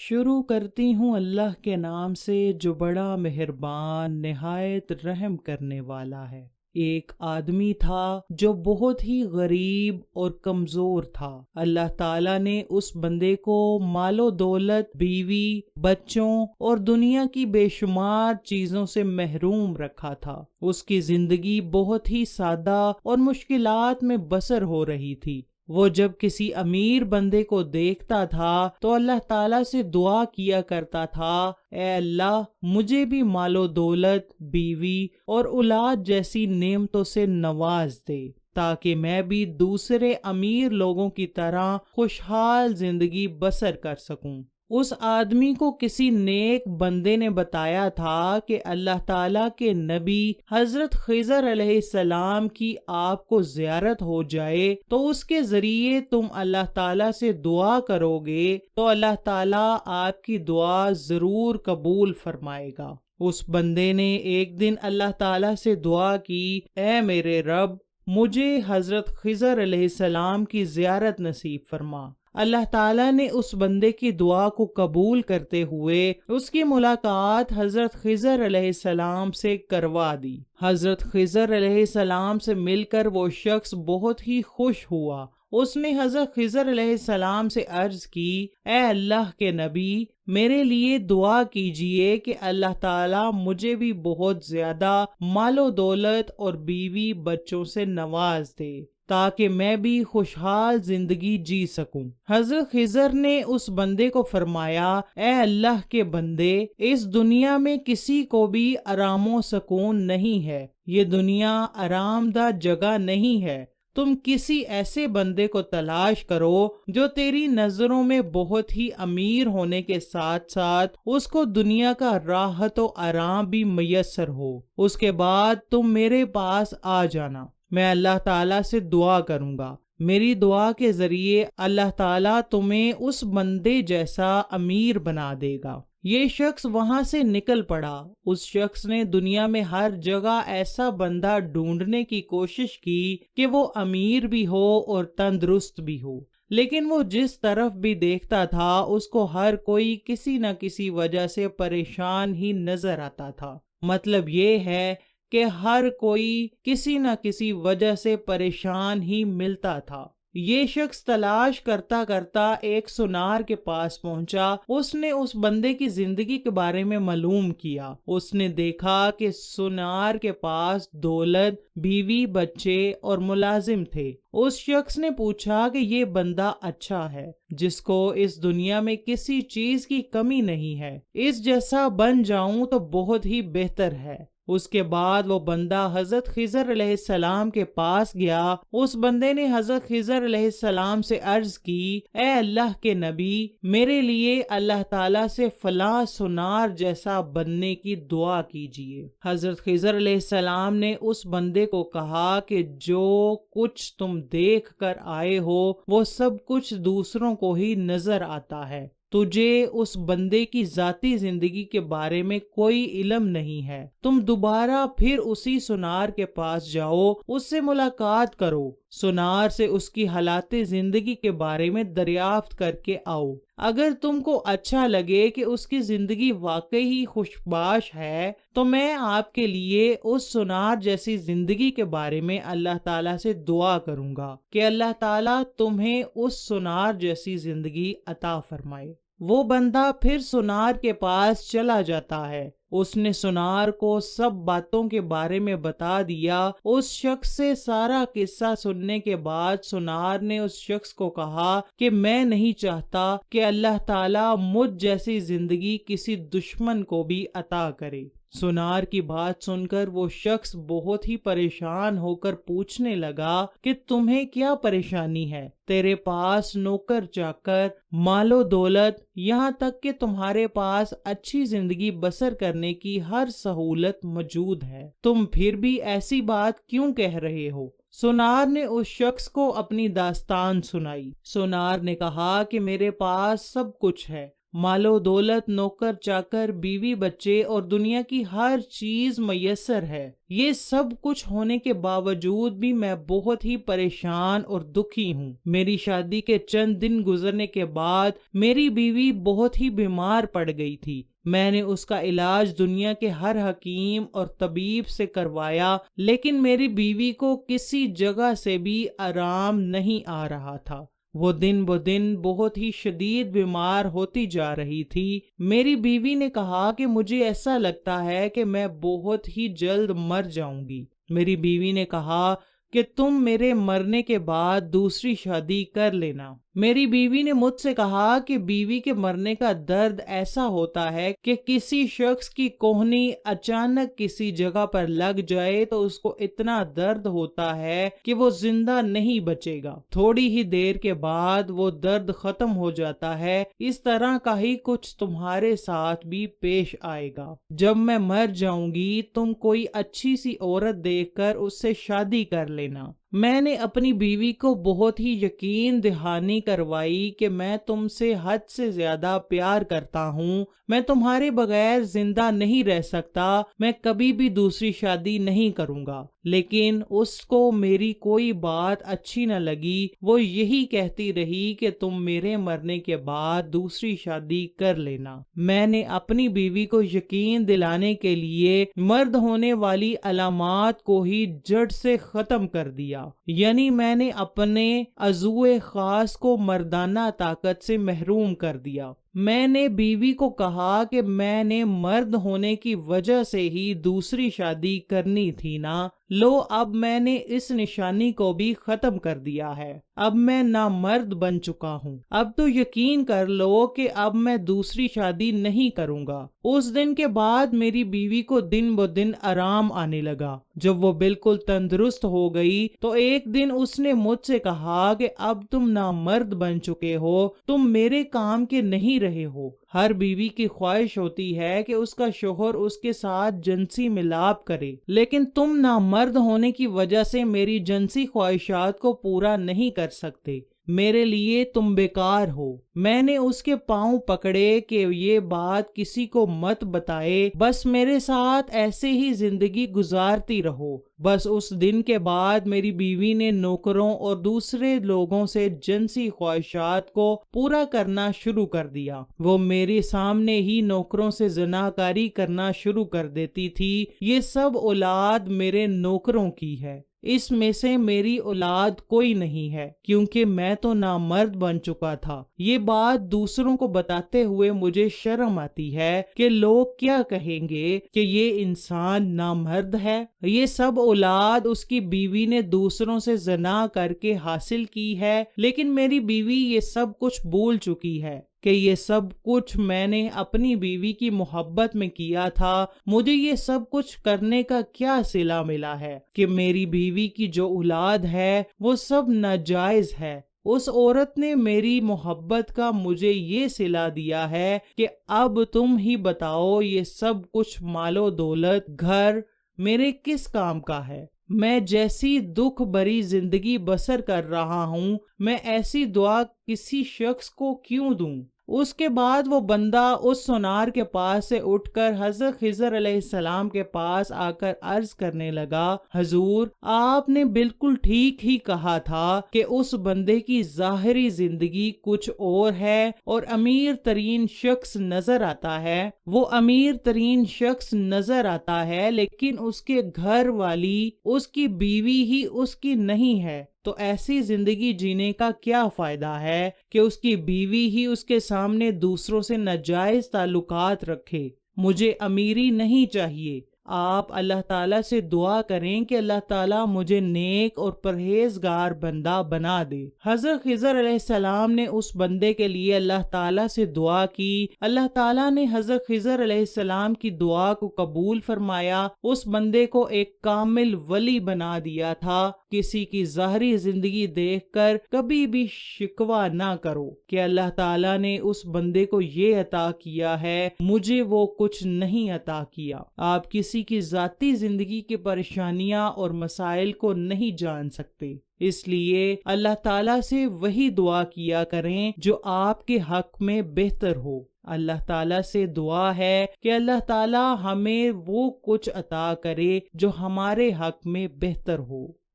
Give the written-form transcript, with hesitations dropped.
شروع کرتی ہوں اللہ کے نام سے جو بڑا مہربان نہایت رحم کرنے والا ہے۔ ایک آدمی تھا جو بہت ہی غریب اور کمزور تھا۔ اللہ تعالیٰ نے اس بندے کو مال و دولت، بیوی، بچوں اور دنیا کی بے شمار چیزوں سے محروم رکھا تھا۔ اس کی زندگی بہت ہی سادہ اور مشکلات میں بسر ہو رہی تھی۔ وہ جب کسی امیر بندے کو دیکھتا تھا تو اللہ تعالیٰ سے دعا کیا کرتا تھا، اے اللہ مجھے بھی مال و دولت، بیوی اور اولاد جیسی نعمتوں سے نواز دے تاکہ میں بھی دوسرے امیر لوگوں کی طرح خوشحال زندگی بسر کر سکوں۔ اس آدمی کو کسی نیک بندے نے بتایا تھا کہ اللہ تعالیٰ کے نبی حضرت خضر علیہ السلام کی آپ کو زیارت ہو جائے تو اس کے ذریعے تم اللہ تعالیٰ سے دعا کرو گے تو اللہ تعالیٰ آپ کی دعا ضرور قبول فرمائے گا۔ اس بندے نے ایک دن اللہ تعالیٰ سے دعا کی، اے میرے رب مجھے حضرت خضر علیہ السلام کی زیارت نصیب فرما۔ اللہ تعالیٰ نے اس بندے کی دعا کو قبول کرتے ہوئے اس کی ملاقات حضرت خضر علیہ السلام سے کروا دی۔ حضرت خضر علیہ السلام سے مل کر وہ شخص بہت ہی خوش ہوا۔ اس نے حضرت خضر علیہ السلام سے عرض کی، اے اللہ کے نبی میرے لیے دعا کیجئے کہ اللہ تعالیٰ مجھے بھی بہت زیادہ مال و دولت اور بیوی بچوں سے نواز دے تاکہ میں بھی خوشحال زندگی جی سکوں۔ حضرت خضر نے اس بندے کو فرمایا، اے اللہ کے بندے اس دنیا میں کسی کو بھی آرام و سکون نہیں ہے، یہ دنیا آرام دہ جگہ نہیں ہے۔ تم کسی ایسے بندے کو تلاش کرو جو تیری نظروں میں بہت ہی امیر ہونے کے ساتھ ساتھ اس کو دنیا کا راحت و آرام بھی میسر ہو۔ اس کے بعد تم میرے پاس آ جانا، میں اللہ تعالیٰ سے دعا کروں گا۔ میری دعا کے ذریعے اللہ تعالیٰ تمہیں اس بندے جیسا امیر بنا دے گا۔ یہ شخص وہاں سے نکل پڑا۔ اس شخص نے دنیا میں ہر جگہ ایسا بندہ ڈھونڈنے کی کوشش کی کہ وہ امیر بھی ہو اور تندرست بھی ہو، لیکن وہ جس طرف بھی دیکھتا تھا اس کو ہر کوئی کسی نہ کسی وجہ سے پریشان ہی نظر آتا تھا۔ مطلب یہ ہے کہ ہر کوئی کسی نہ کسی وجہ سے پریشان ہی ملتا تھا۔ یہ شخص تلاش کرتا کرتا ایک سونار کے پاس پہنچا۔ اس نے اس بندے کی زندگی کے بارے میں معلوم کیا۔ اس نے دیکھا کہ سونار کے پاس دولت، بیوی، بچے اور ملازم تھے۔ اس شخص نے پوچھا کہ یہ بندہ اچھا ہے جس کو اس دنیا میں کسی چیز کی کمی نہیں ہے، اس جیسا بن جاؤں تو بہت ہی بہتر ہے۔ اس کے بعد وہ بندہ حضرت خضر علیہ السلام کے پاس گیا۔ اس بندے نے حضرت خضر علیہ السلام سے عرض کی، اے اللہ کے نبی میرے لیے اللہ تعالیٰ سے فلاں سونار جیسا بننے کی دعا کیجیے۔ حضرت خضر علیہ السلام نے اس بندے کو کہا کہ جو کچھ تم دیکھ کر آئے ہو وہ سب کچھ دوسروں کو ہی نظر آتا ہے، تجھے اس بندے کی ذاتی زندگی کے بارے میں کوئی علم نہیں ہے۔ تم دوبارہ پھر اسی سونار کے پاس جاؤ، اس سے ملاقات کرو، سونار سے اس کی حالات زندگی کے بارے میں دریافت کر کے آؤ۔ اگر تم کو اچھا لگے کہ اس کی زندگی واقعی خوشباش ہے تو میں آپ کے لیے اس سونار جیسی زندگی کے بارے میں اللہ تعالیٰ سے دعا کروں گا کہ اللہ تعالیٰ تمہیں اس سونار جیسی زندگی عطا فرمائے۔ وہ بندہ پھر سونار کے پاس چلا جاتا ہے۔ اس نے سونار کو سب باتوں کے بارے میں بتا دیا۔ اس شخص سے سارا قصہ سننے کے بعد سونار نے اس شخص کو کہا کہ میں نہیں چاہتا کہ اللہ تعالیٰ مجھ جیسی زندگی کسی دشمن کو بھی عطا کرے۔ سونار کی بات سن کر وہ شخص بہت ہی پریشان ہو کر پوچھنے لگا کہ تمہیں کیا پریشانی ہے؟ تیرے پاس نوکر چاکر، مال و دولت، یہاں تک کہ تمہارے پاس اچھی زندگی بسر کرنے کی ہر سہولت موجود ہے، تم پھر بھی ایسی بات کیوں کہہ رہے ہو؟ سونار نے اس شخص کو اپنی داستان سنائی۔ سونار نے کہا کہ میرے پاس سب کچھ ہے، مال و دولت، نوکر چاکر، بیوی بچے اور دنیا کی ہر چیز میسر ہے۔ یہ سب کچھ ہونے کے باوجود بھی میں بہت ہی پریشان اور دکھی ہوں۔ میری شادی کے چند دن گزرنے کے بعد میری بیوی بہت ہی بیمار پڑ گئی تھی۔ میں نے اس کا علاج دنیا کے ہر حکیم اور طبیب سے کروایا، لیکن میری بیوی کو کسی جگہ سے بھی آرام نہیں آ رہا تھا۔ وہ دن بدن بہت ہی شدید بیمار ہوتی جا رہی تھی۔ میری بیوی نے کہا کہ مجھے ایسا لگتا ہے کہ میں بہت ہی جلد مر جاؤں گی۔ میری بیوی نے کہا کہ تم میرے مرنے کے بعد دوسری شادی کر لینا۔ میری بیوی نے مجھ سے کہا کہ بیوی کے مرنے کا درد ایسا ہوتا ہے کہ کسی شخص کی کوہنی اچانک کسی جگہ پر لگ جائے تو اس کو اتنا درد ہوتا ہے کہ وہ زندہ نہیں بچے گا۔ تھوڑی ہی دیر کے بعد وہ درد ختم ہو جاتا ہے۔ اس طرح کا ہی کچھ تمہارے ساتھ بھی پیش آئے گا۔ جب میں مر جاؤں گی تم کوئی اچھی سی عورت دیکھ کر اس سے شادی کر لینا۔ میں نے اپنی بیوی کو بہت ہی یقین دہانی کروائی کہ میں تم سے حد سے زیادہ پیار کرتا ہوں، میں تمہارے بغیر زندہ نہیں رہ سکتا، میں کبھی بھی دوسری شادی نہیں کروں گا۔ لیکن اس کو میری کوئی بات اچھی نہ لگی۔ وہ یہی کہتی رہی کہ تم میرے مرنے کے بعد دوسری شادی کر لینا۔ میں نے اپنی بیوی کو یقین دلانے کے لیے مرد ہونے والی علامات کو ہی جڑ سے ختم کر دیا، یعنی میں نے اپنے عضو خاص کو مردانہ طاقت سے محروم کر دیا۔ میں نے بیوی کو کہا کہ میں نے مرد ہونے کی وجہ سے ہی دوسری شادی کرنی تھی نا، لو اب میں نے اس نشانی کو بھی ختم کر دیا ہے۔ اب میں نامرد بن چکا ہوں۔ اب تو یقین کر لو کہ اب میں دوسری شادی نہیں کروں گا۔ اس دن کے بعد میری بیوی کو دن بدن آرام آنے لگا۔ جب وہ بالکل تندرست ہو گئی تو ایک دن اس نے مجھ سے کہا کہ اب تم نامرد بن چکے ہو، تم میرے کام کے نہیں رہے ہو۔ ہر بیوی کی خواہش ہوتی ہے کہ اس کا شوہر اس کے ساتھ جنسی ملاپ کرے، لیکن تم نامرد ہونے کی وجہ سے میری جنسی خواہشات کو پورا نہیں کر سکتے۔ میرے لیے تم بیکار ہو۔ میں نے اس کے پاؤں پکڑے کہ یہ بات کسی کو مت بتائے، بس میرے ساتھ ایسے ہی زندگی گزارتی رہو۔ بس اس دن کے بعد میری بیوی نے نوکروں اور دوسرے لوگوں سے جنسی خواہشات کو پورا کرنا شروع کر دیا۔ وہ میرے سامنے ہی نوکروں سے زناکاری کرنا شروع کر دیتی تھی۔ یہ سب اولاد میرے نوکروں کی ہے۔ اس میں سے میری اولاد کوئی نہیں ہے، کیونکہ میں تو نامرد بن چکا تھا۔ یہ بات دوسروں کو بتاتے ہوئے مجھے شرم آتی ہے کہ لوگ کیا کہیں گے کہ یہ انسان نامرد ہے۔ یہ سب اولاد اس کی بیوی نے دوسروں سے زنا کر کے حاصل کی ہے، لیکن میری بیوی یہ سب کچھ بھول چکی ہے کہ یہ سب کچھ میں نے اپنی بیوی کی محبت میں کیا تھا۔ مجھے یہ سب کچھ کرنے کا کیا صلہ ملا ہے کہ میری بیوی کی جو اولاد ہے وہ سب ناجائز ہے۔ اس عورت نے میری محبت کا مجھے یہ صلہ دیا ہے کہ اب تم ہی بتاؤ یہ سب کچھ مال و دولت، گھر میرے کس کام کا ہے؟ میں جیسی دکھ بھری زندگی بسر کر رہا ہوں، میں ایسی دعا کسی شخص کو کیوں دوں؟ اس کے بعد وہ بندہ اس سونار کے پاس سے اٹھ کر حضرت خضر علیہ السلام کے پاس آ کر عرض کرنے لگا، حضور آپ نے بالکل ٹھیک ہی کہا تھا کہ اس بندے کی ظاہری زندگی کچھ اور ہے اور امیر ترین شخص نظر آتا ہے۔ وہ امیر ترین شخص نظر آتا ہے، لیکن اس کے گھر والی، اس کی بیوی ہی اس کی نہیں ہے۔ تو ایسی زندگی جینے کا کیا فائدہ ہے کہ اس کی بیوی ہی اس کے سامنے دوسروں سے ناجائز تعلقات رکھے؟ مجھے امیری نہیں چاہیے۔ آپ اللہ تعالیٰ سے دعا کریں کہ اللہ تعالیٰ مجھے نیک اور پرہیزگار بندہ بنا دے۔ حضرت خضر علیہ السلام نے اس بندے کے لیے اللہ تعالیٰ سے دعا کی۔ اللہ تعالیٰ نے حضرت خضر علیہ السلام کی دعا کو قبول فرمایا۔ اس بندے کو ایک کامل ولی بنا دیا تھا۔ کسی کی ظاہری زندگی دیکھ کر کبھی بھی شکوہ نہ کرو کہ اللہ تعالیٰ نے اس بندے کو یہ عطا کیا ہے، مجھے وہ کچھ نہیں عطا کیا۔ آپ کسی کی ذاتی زندگی کی پریشانیاں اور مسائل کو نہیں جان سکتے، اس لیے اللہ تعالیٰ سے وہی دعا کیا کریں جو آپ کے حق میں بہتر ہو۔ اللہ تعالیٰ سے دعا ہے کہ اللہ تعالیٰ ہمیں وہ کچھ عطا کرے جو ہمارے حق میں بہتر ہو۔